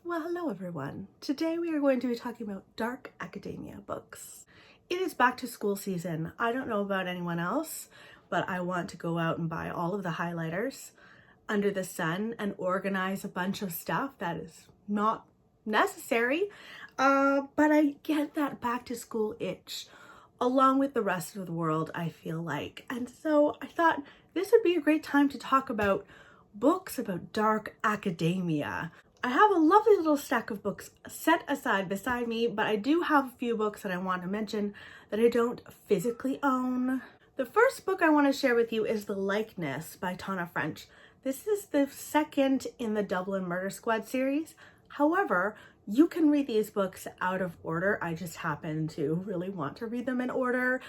Well, hello everyone. Today we are going to be talking about dark academia books. It is back to school season. I don't know about anyone else, but I want to go out and buy all of the highlighters under the sun and organize a bunch of stuff that is not necessary. But I get that back to school itch along with the rest of the world, I feel like. And so I thought this would be a great time to talk about books about dark academia. I have a lovely little stack of books set aside beside me, but I do have a few books that I want to mention that I don't physically own. The first book I want to share with you is The Likeness by Tana French. This is the second in the Dublin Murder Squad series. However, you can read these books out of order. I just happen to really want to read them in order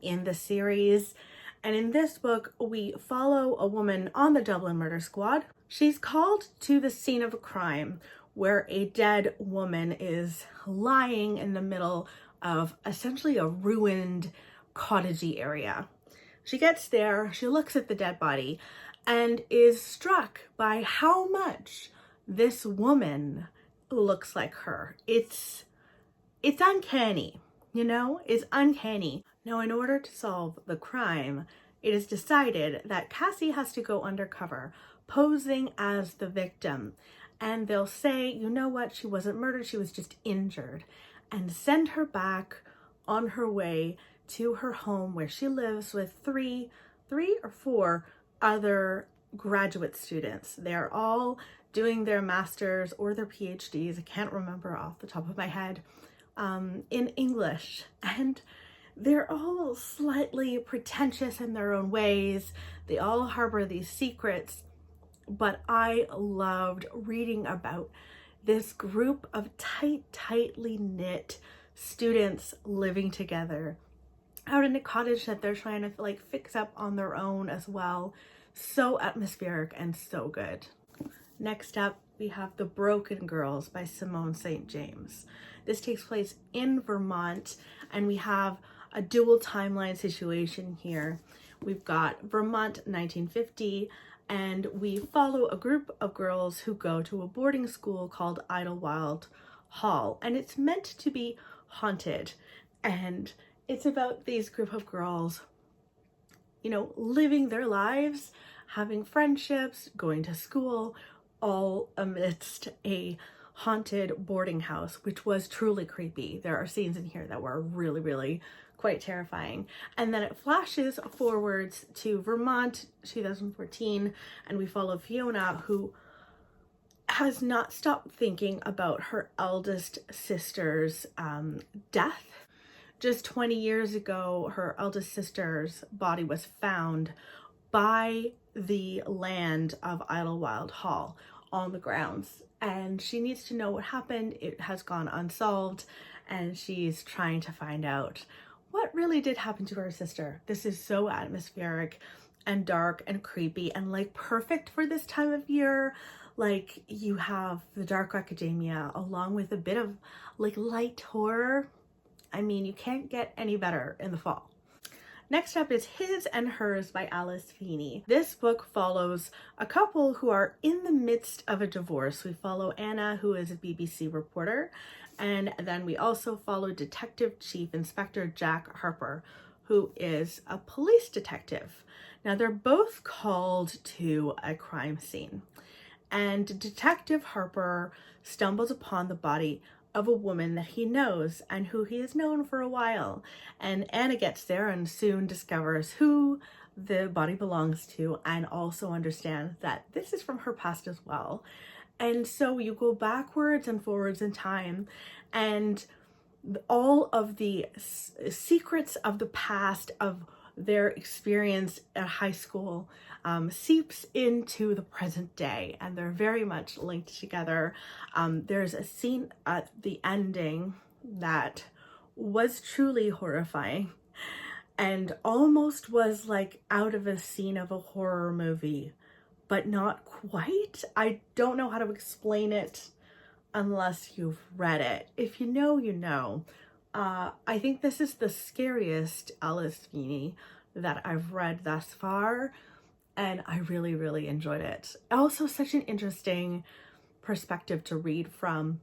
in the series. And in this book, we follow a woman on the Dublin Murder Squad. She's called to the scene of a crime where a dead woman is lying in the middle of essentially a ruined cottagey area. She gets there, she looks at the dead body, and is struck by how much this woman looks like her. It's uncanny, you know? It's uncanny. Now, in order to solve the crime, it is decided that Cassie has to go undercover, posing as the victim. And they'll say, you know what, she wasn't murdered, she was just injured. And send her back on her way to her home where she lives with three or four other graduate students. They're all doing their masters or their PhDs, I can't remember off the top of my head, in English. And they're all slightly pretentious in their own ways. They all harbor these secrets, but I loved reading about this group of tightly knit students living together out in a cottage that they're trying to like fix up on their own as well. So atmospheric and so good. Next up, we have The Broken Girls by Simone Saint James. This takes place in Vermont, and we have a dual timeline situation here. We've got Vermont 1950, and we follow a group of girls who go to a boarding school called Idlewild Hall, and it's meant to be haunted. And it's about these group of girls, you know, living their lives, having friendships, going to school, all amidst a haunted boarding house, which was truly creepy. There are scenes in here that were really quite terrifying. And then it flashes forwards to Vermont 2014, and we follow Fiona, who has not stopped thinking about her eldest sister's death. Just 20 years ago, her eldest sister's body was found by the land of Idlewild Hall on the grounds, and she needs to know what happened. It has gone unsolved, and she's trying to find out what really did happen to her sister. This is so atmospheric and dark and creepy and like perfect for this time of year. Like, you have the dark academia along with a bit of like light horror. I mean, you can't get any better in the fall. Next up is His and Hers by Alice Feeney. This book follows a couple who are in the midst of a divorce. We follow Anna, who is a BBC reporter, and then we also follow Detective Chief Inspector Jack Harper, who is a police detective. Now, they're both called to a crime scene, and Detective Harper stumbles upon the body of a woman that he knows and who he has known for a while. And Anna gets there and soon discovers who the body belongs to, and also understands that this is from her past as well. And so you go backwards and forwards in time, and all of the secrets of the past of their experience at high school seeps into the present day, and they're very much linked together. There's a scene at the ending that was truly horrifying and almost was like out of a scene of a horror movie, but not quite. I don't know how to explain it unless you've read it. If you know, you know. I think this is the scariest Alice Feeney that I've read thus far, and I really enjoyed it. Also, such an interesting perspective to read from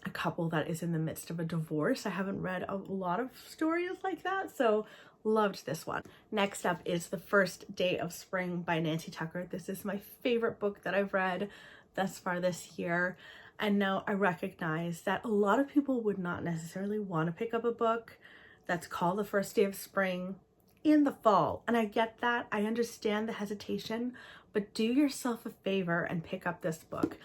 a couple that is in the midst of a divorce. I haven't read a lot of stories like that, so loved this one. Next up is The First Day of Spring by Nancy Tucker. This is my favorite book that I've read thus far this year. And now I recognize that a lot of people would not necessarily want to pick up a book that's called The First Day of Spring in the fall. And I get that. I understand the hesitation, but do yourself a favor and pick up this book.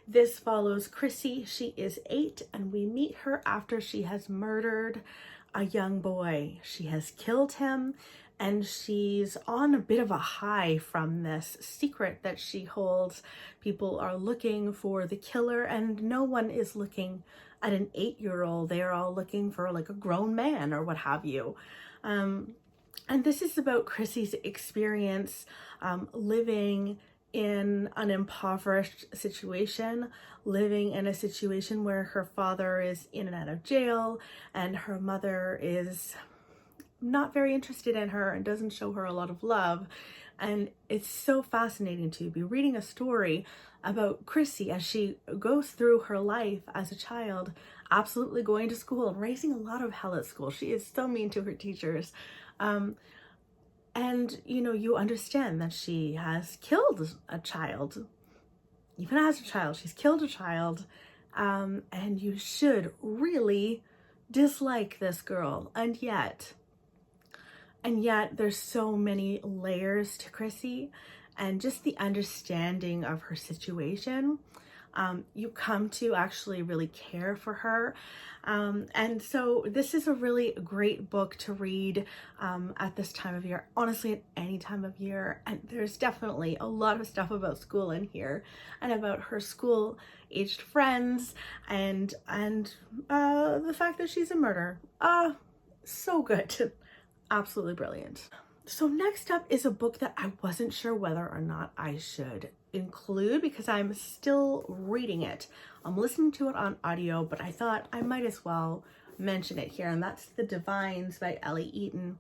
This follows Chrissy. She is 8 and we meet her after she has murdered a young boy. She has killed him and she's on a bit of a high from this secret that she holds. People are looking for the killer and no one is looking at an 8-year-old. They're all looking for like a grown man or what have you. And this is about Chrissy's experience living in an impoverished situation, living in a situation where her father is in and out of jail and her mother is not very interested in her and doesn't show her a lot of love. And it's so fascinating to be reading a story about Chrissy as she goes through her life as a child, absolutely going to school and raising a lot of hell at school. She is so mean to her teachers. And, you know, you understand that she has killed a child. Even as a child, she's killed a child. And you should really dislike this girl. And yet there's so many layers to Chrissy and just the understanding of her situation. You come to actually really care for her. And so this is a really great book to read at this time of year, honestly at any time of year. And there's definitely a lot of stuff about school in here and about her school aged friends and the fact that she's a murderer. So good. Absolutely brilliant. So next up is a book that I wasn't sure whether or not I should include because I'm still reading it. I'm listening to it on audio, but I thought I might as well mention it here, and that's The Divines by Ellie Eaton.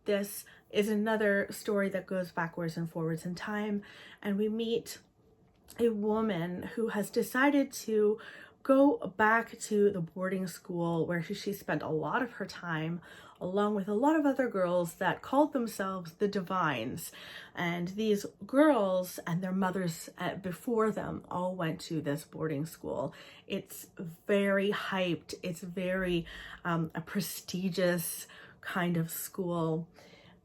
This is another story that goes backwards and forwards in time, and we meet a woman who has decided to go back to the boarding school where she spent a lot of her time along with a lot of other girls that called themselves the Divines. And these girls and their mothers before them all went to this boarding school. It's very hyped. It's very a prestigious kind of school.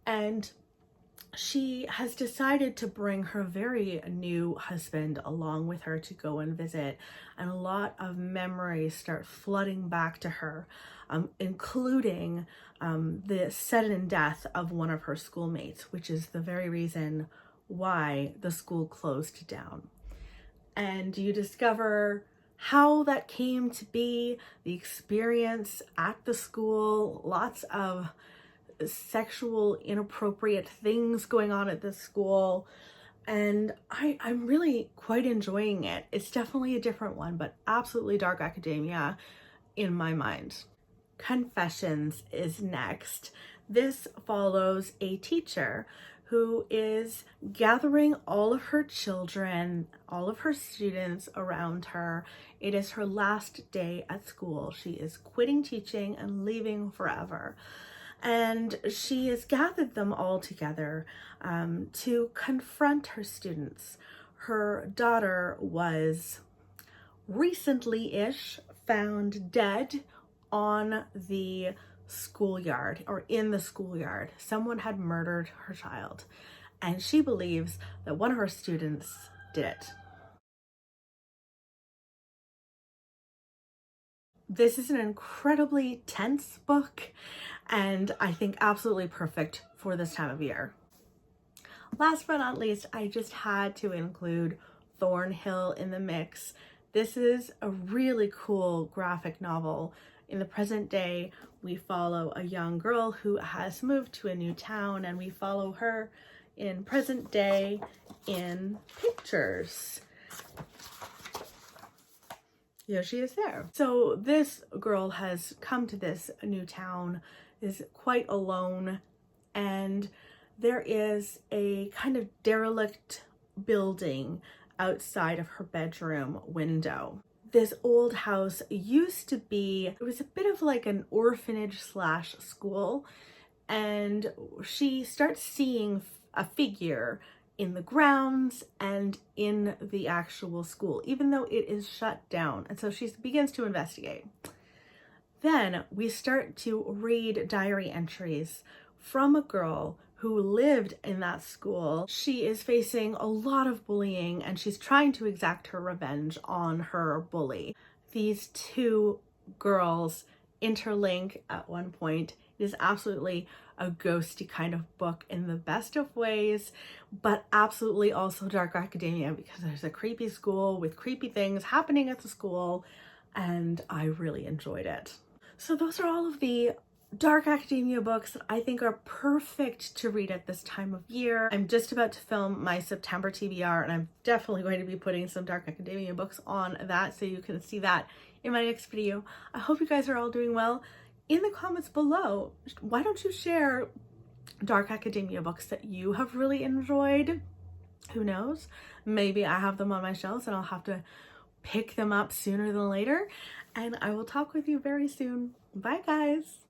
And she has decided to bring her very new husband along with her to go and visit, and a lot of memories start flooding back to her, including the sudden death of one of her schoolmates, which is the very reason why the school closed down. And you discover how that came to be, the experience at the school, lots of sexual inappropriate things going on at this school, and I'm really quite enjoying it. It's definitely a different one, but absolutely dark academia in my mind. Confessions is next. This follows a teacher who is gathering all of her children, all of her students around her. It is her last day at school. She is quitting teaching and leaving forever. And she has gathered them all together to confront her students. Her daughter was recently-ish found dead on the schoolyard, or in the schoolyard. Someone had murdered her child, and she believes that one of her students did it. This is an incredibly tense book, and I think absolutely perfect for this time of year. Last but not least, I just had to include Thornhill in the mix. This is a really cool graphic novel. In the present day, we follow a young girl who has moved to a new town, and we follow her in present day in pictures. Here she is there. So this girl has come to this new town, is quite alone, and there is a kind of derelict building outside of her bedroom window. This old house used to be, it was a bit of like an orphanage slash school, and she starts seeing a figure in the grounds and in the actual school, even though it is shut down. And so she begins to investigate. Then we start to read diary entries from a girl who lived in that school. She is facing a lot of bullying and she's trying to exact her revenge on her bully. These two girls interlink at one point. It is absolutely a ghosty kind of book in the best of ways, but absolutely also dark academia, because there's a creepy school with creepy things happening at the school, and I really enjoyed it. So those are all of the dark academia books that I think are perfect to read at this time of year. I'm just about to film my September TBR, and I'm definitely going to be putting some dark academia books on that, so you can see that in my next video. I hope you guys are all doing well. In the comments below, why don't you share dark academia books that you have really enjoyed? Who knows? Maybe I have them on my shelves and I'll have to pick them up sooner than later. And I will talk with you very soon. Bye, guys.